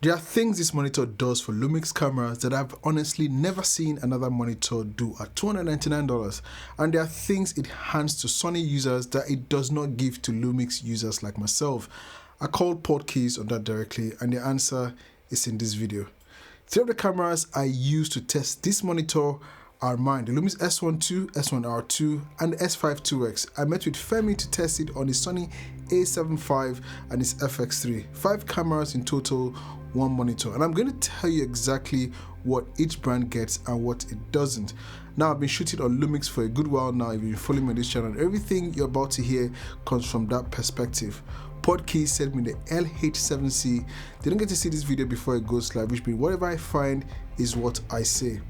There are things this monitor does for Lumix cameras that I've honestly never seen another monitor do at $299, and there are things it hands to Sony users that it does not give to Lumix users like myself. I called Portkeys on that directly, and the answer is in this video. Three of the cameras I used to test this monitor are mine: the Lumix S12, S1R2 and the S52X. I met with Femi to test it on the Sony A7V and its FX3. 5 cameras in total, 1 monitor, and I'm going to tell you exactly what each brand gets and what it doesn't. Now, I've been shooting on Lumix for a good while now. If you've been following me on this channel, everything you're about to hear comes from that perspective. Portkeys sent me the LH7C. Didn't get to see this video before it goes live, which means whatever I find is what I say.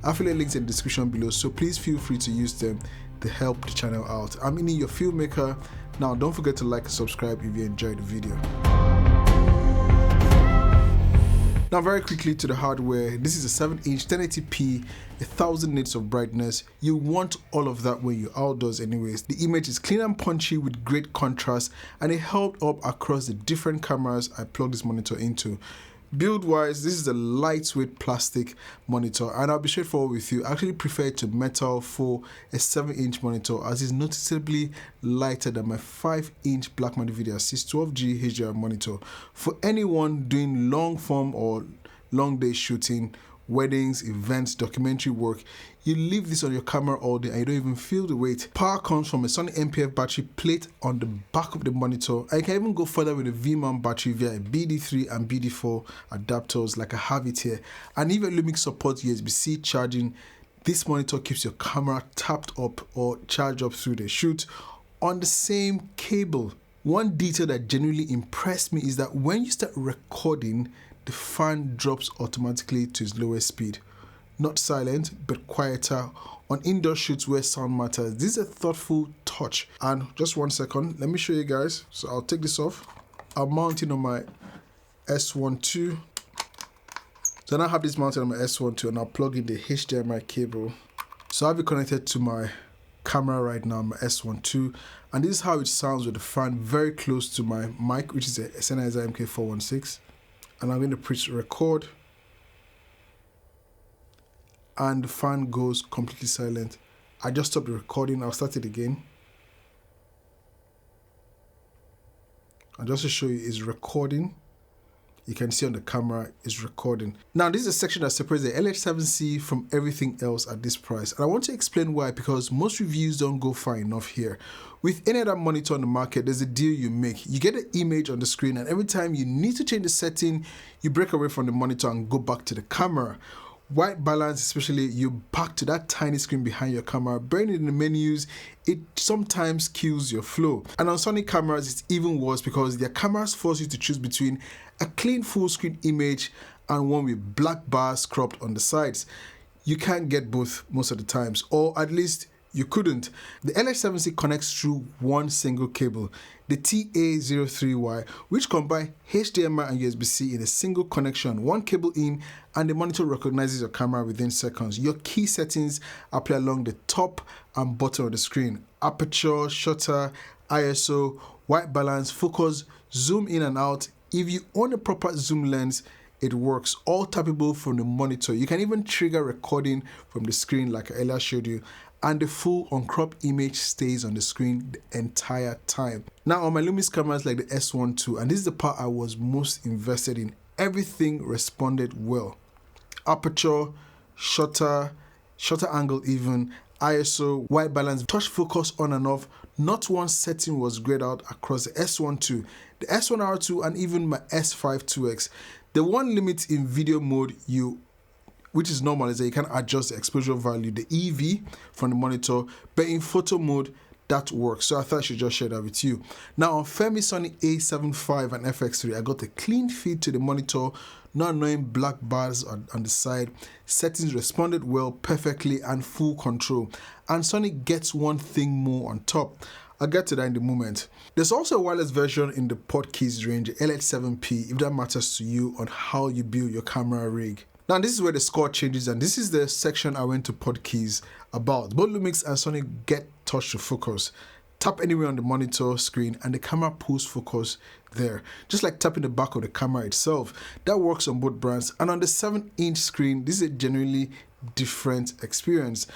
Affiliate links in the description below, so please feel free to use them to help the channel out. I'm in your Filmmaker. Now, don't forget to like and subscribe if you enjoyed the video. Now, very quickly to the hardware. This is a 7-inch 1080p, 1000 nits of brightness. You want all of that when you're outdoors anyways. The image is clean and punchy with great contrast, and it held up across the different cameras I plugged this monitor into. Build wise, this is a lightweight plastic monitor, and I'll be straightforward with you. I actually prefer it to metal for a 7-inch monitor, as it's noticeably lighter than my 5-inch Blackmagic Video Assist 12G HDR monitor. For anyone doing long form or long day shooting, weddings, events, documentary work, you leave this on your camera all day and you don't even feel the weight. Power comes from a Sony NPF battery plate on the back of the monitor, and you can even go further with a V-mount battery via a BD3 and BD4 adapters like I have it here. And even Lumix supports USB-C charging. This monitor keeps your camera tapped up or charged up through the shoot on the same cable. One detail that genuinely impressed me is that when you start recording, the fan drops automatically to its lowest speed. Not silent, but quieter on indoor shoots where sound matters. This is a thoughtful touch. And just 1 second, let me show you guys. So I'll take this off. I'll mount it on my S12. So now I have this mounted on my S12, and I'll plug in the HDMI cable. So I'll be connected to my camera right now, my S12, and this is how it sounds with the fan very close to my mic, which is a Sennheiser MK416. And I'm going to press record, and the fan goes completely silent. I just stopped the recording. I'll start it again. And just to show you, it's recording. You can see on the camera it's recording. Now, this is a section that separates the LH7C from everything else at this price. And I want to explain why, because most reviews don't go far enough here. With any other monitor on the market, there's a deal you make. You get an image on the screen, and every time you need to change the setting, you break away from the monitor and go back to the camera. White balance, especially, you back to that tiny screen behind your camera, burning in the menus, it sometimes kills your flow. And on Sony cameras, it's even worse because their cameras force you to choose between a clean full screen image and one with black bars cropped on the sides. You can't get both most of the times, or at least you couldn't. The LH7C connects through one single cable, the TA03Y, which combine HDMI and USB-C in a single connection, one cable in, and the monitor recognizes your camera within seconds. Your key settings apply along the top and bottom of the screen: aperture, shutter, ISO, white balance, focus, zoom in and out. If you own a proper zoom lens, it works. All tappable from the monitor. You can even trigger recording from the screen like I earlier showed you, and the full uncropped image stays on the screen the entire time. Now, on my Lumix cameras like the S12, and this is the part I was most invested in, everything responded well. Aperture, shutter angle even, ISO, white balance, touch focus on and off. Not one setting was grayed out across the S12, the S1R2, and even my S52X. The one limit in video mode which is normal, is that you can adjust the exposure value, the EV, from the monitor, but in photo mode, that works. So I thought I should just share that with you. Now, on Femi Sony A7V and FX3, I got a clean feed to the monitor, not annoying black bars on the side. Settings responded well, perfectly, and full control. And Sony gets one thing more on top. I'll get to that in a moment. There's also a wireless version in the Portkeys range, LH7P, if that matters to you on how you build your camera rig. Now, this is where the score changes, and this is the section I went to Portkeys about. Both Lumix and Sony get touch to focus. Tap anywhere on the monitor screen and the camera pulls focus there. Just like tapping the back of the camera itself. That works on both brands. And on the 7-inch screen, this is a genuinely different experience.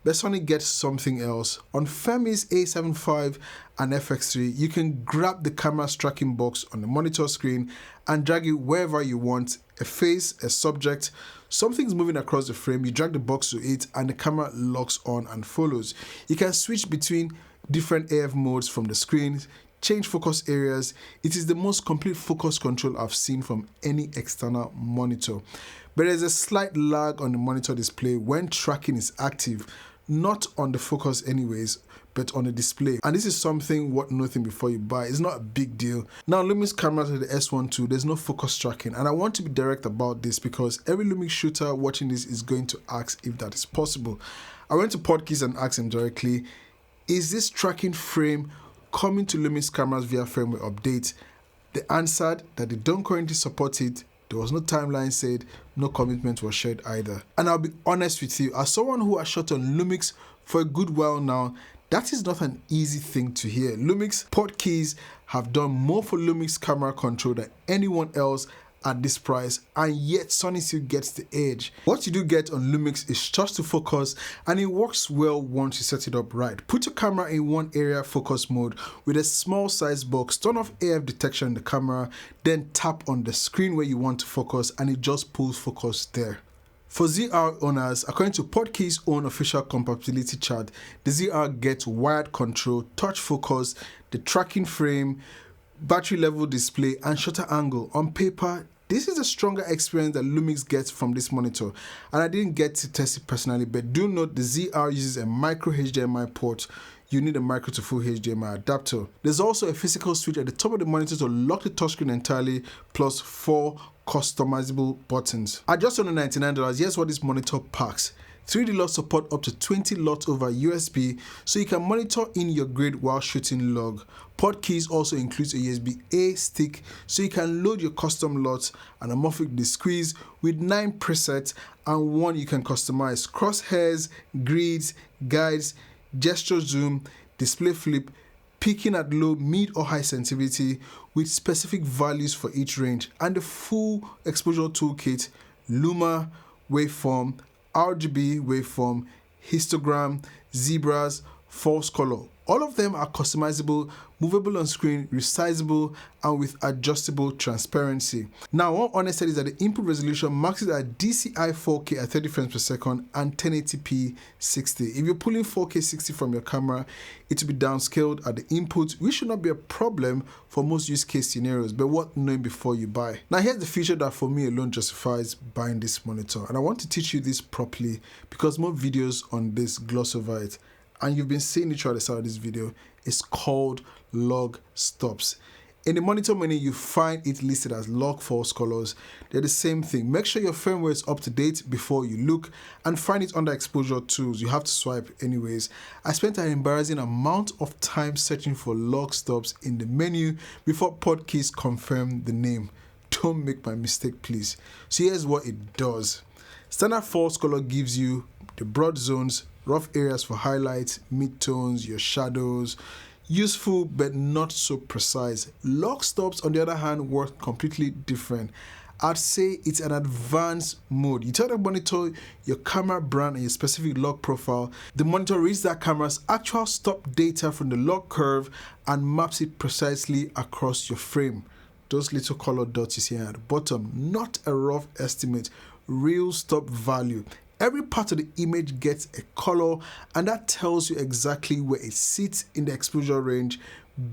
But Sony gets something else. On Femi's A7V and FX3, you can grab the camera's tracking box on the monitor screen and drag it wherever you want. A face, a subject, something's moving across the frame, you drag the box to it and the camera locks on and follows. You can switch between different AF modes from the screen, change focus areas. It is the most complete focus control I've seen from any external monitor. But there's a slight lag on the monitor display when tracking is active, not on the focus anyways, but on the display. And this is something worth noting before you buy. It's not a big deal. Now, Lumix cameras like the S1 II, there's no focus tracking. And I want to be direct about this because every Lumix shooter watching this is going to ask if that is possible. I went to Portkeys and asked him directly, is this tracking frame coming to Lumix cameras via firmware update? They answered that they don't currently support it. There was no timeline said, no commitment was shared either. And I'll be honest with you, as someone who has shot on Lumix for a good while now, that is not an easy thing to hear. Lumix Portkeys have done more for Lumix camera control than anyone else at this price, and yet Sony still gets the edge. What you do get on Lumix is just to focus, and it works well once you set it up right. Put your camera in one area focus mode with a small size box, turn off AF detection in the camera, then tap on the screen where you want to focus and it just pulls focus there. For ZR owners, according to Portkeys' own official compatibility chart, the ZR gets wired control, touch focus, the tracking frame, battery level display and shutter angle. On paper, this is a stronger experience that Lumix gets from this monitor, and I didn't get to test it personally, but do note the ZR uses a micro HDMI port. You need a micro to full HDMI adapter. There's also a physical switch at the top of the monitor to lock the touchscreen entirely, plus 4 customizable buttons. At just under $99, here's what this monitor packs. 3D LUT support up to 20 LUT over USB, so you can monitor in your grid while shooting log. Portkeys also includes a USB-A stick, so you can load your custom LUTs, anamorphic disc squeeze with 9 presets and one you can customize: crosshairs, grids, guides, gesture zoom, display flip, peaking at low, mid or high sensitivity with specific values for each range, and the full exposure toolkit, luma, waveform, RGB waveform, histogram, zebras, false color. All of them are customizable, movable on screen, resizable, and with adjustable transparency. Now, one honest is that the input resolution maxes at DCI 4K at 30 frames per second and 1080p 60. If you're pulling 4K 60 from your camera, it will be downscaled at the input, which should not be a problem for most use case scenarios, but worth knowing before you buy. Now, here's the feature that for me alone justifies buying this monitor, and I want to teach you this properly because more videos on this gloss over it, and you've been seeing it throughout the start of this video. It's called log stops. In the monitor menu, you find it listed as log false colors. They're the same thing. Make sure your firmware is up to date before you look, and find it under exposure tools. You have to swipe anyways. I spent an embarrassing amount of time searching for log stops in the menu before Portkeys confirmed the name. Don't make my mistake, please. So here's what it does. Standard false color gives you the broad zones, rough areas for highlights, midtones, your shadows. Useful but not so precise. Log stops, on the other hand, work completely different. I'd say it's an advanced mode. You tell the monitor your camera brand and your specific log profile. The monitor reads that camera's actual stop data from the log curve and maps it precisely across your frame. Those little color dots you see at the bottom, not a rough estimate, real stop value. Every part of the image gets a color, and that tells you exactly where it sits in the exposure range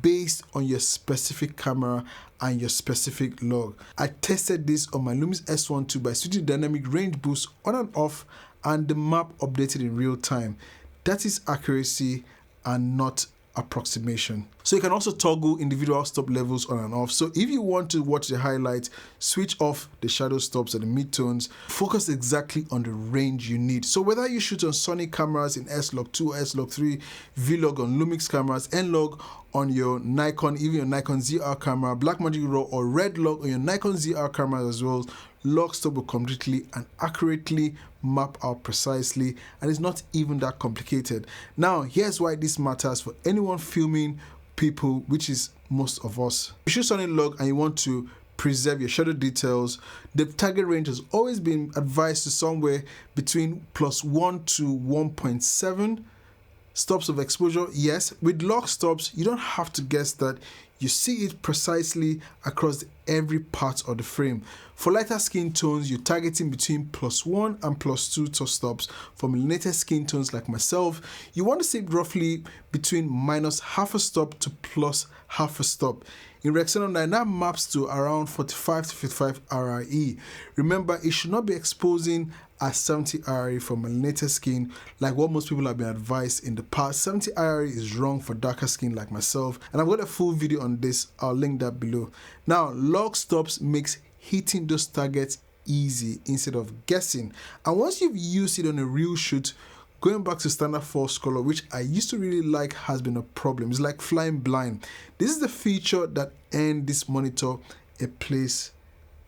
based on your specific camera and your specific log. I tested this on my Lumix S1 II by switching dynamic range boost on and off, and the map updated in real time. That is accuracy and not approximation. So you can also toggle individual stop levels on and off. So if you want to watch the highlights, switch off the shadow stops and the midtones, focus exactly on the range you need. So whether you shoot on Sony cameras in S-Log 2 or S-Log 3, V-Log on Lumix cameras, N-Log on your Nikon, even your Nikon ZR camera, Blackmagic RAW or red lock on your Nikon ZR camera as well, log stop will completely and accurately map out precisely, and it's not even that complicated. Now, here's why this matters for anyone filming people, which is most of us. If you shoot Sony log and you want to preserve your shutter details, the target range has always been advised to somewhere between +1 to 1.7 stops of exposure. Yes, with log stops, you don't have to guess that. You see it precisely across every part of the frame. For lighter skin tones, you're targeting between +1 and +2 to stops. For melanated skin tones like myself, you want to see roughly between -0.5 stop to +0.5 stop. In Rexenon 9, that maps to around 45 to 55 RRE. Remember, it should not be exposing at 70 RRE for melanated skin like what most people have been advised in the past. 70 RRE is wrong for darker skin like myself, and I've got a full video on this. I'll link that below. Now, log stops makes hitting those targets easy instead of guessing, and once you've used it on a real shoot, going back to standard false color, which I used to really like, has been a problem. It's like flying blind. This is the feature that earned this monitor a place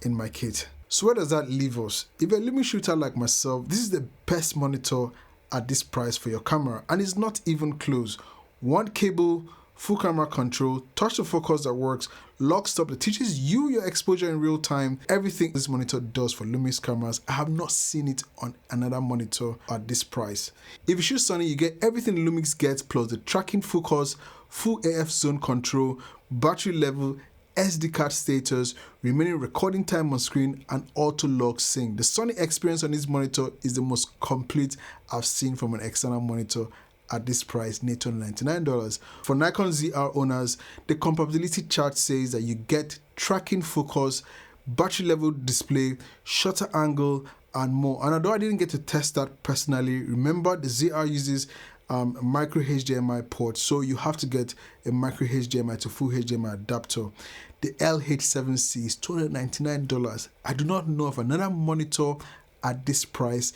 in my kit. So where does that leave us? If you're a Lumix shooter like myself, this is the best monitor at this price for your camera, and it's not even close. One cable, full camera control, touch to focus that works, log stop that teaches you your exposure in real time. Everything this monitor does for Lumix cameras, I have not seen it on another monitor at this price. If you shoot Sony, you get everything Lumix gets plus the tracking focus, full AF zone control, battery level, SD card status, remaining recording time on screen, and auto log sync. The Sony experience on this monitor is the most complete I've seen from an external monitor at this price, near $299. For Nikon ZR owners, the compatibility chart says that you get tracking focus, battery level display, shutter angle, and more. And although I didn't get to test that personally, remember the ZR uses a micro HDMI port, so you have to get a micro HDMI to full HDMI adapter. The LH7C is $299. I do not know of another monitor at this price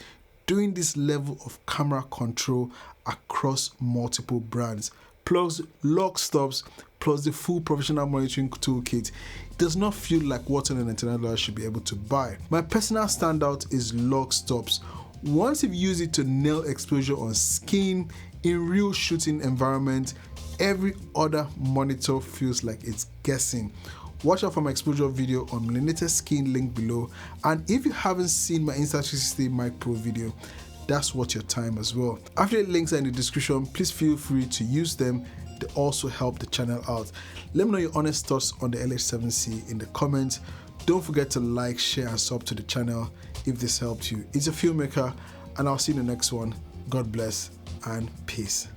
doing this level of camera control across multiple brands, plus log stops, plus the full professional monitoring toolkit. It does not feel like what $299 should be able to buy. My personal standout is log stops. Once you've used it to nail exposure on skin in real shooting environment, every other monitor feels like it's guessing. Watch out for my exposure video on melanated skin, link below. And if you haven't seen my Insta360 Mic Pro video, that's worth your time as well. Affiliate links are in the description. Please feel free to use them. They also help the channel out. Let me know your honest thoughts on the LH7C in the comments. Don't forget to like, share, and sub to the channel if this helped you. It's a Filmmaker, and I'll see you in the next one. God bless and peace.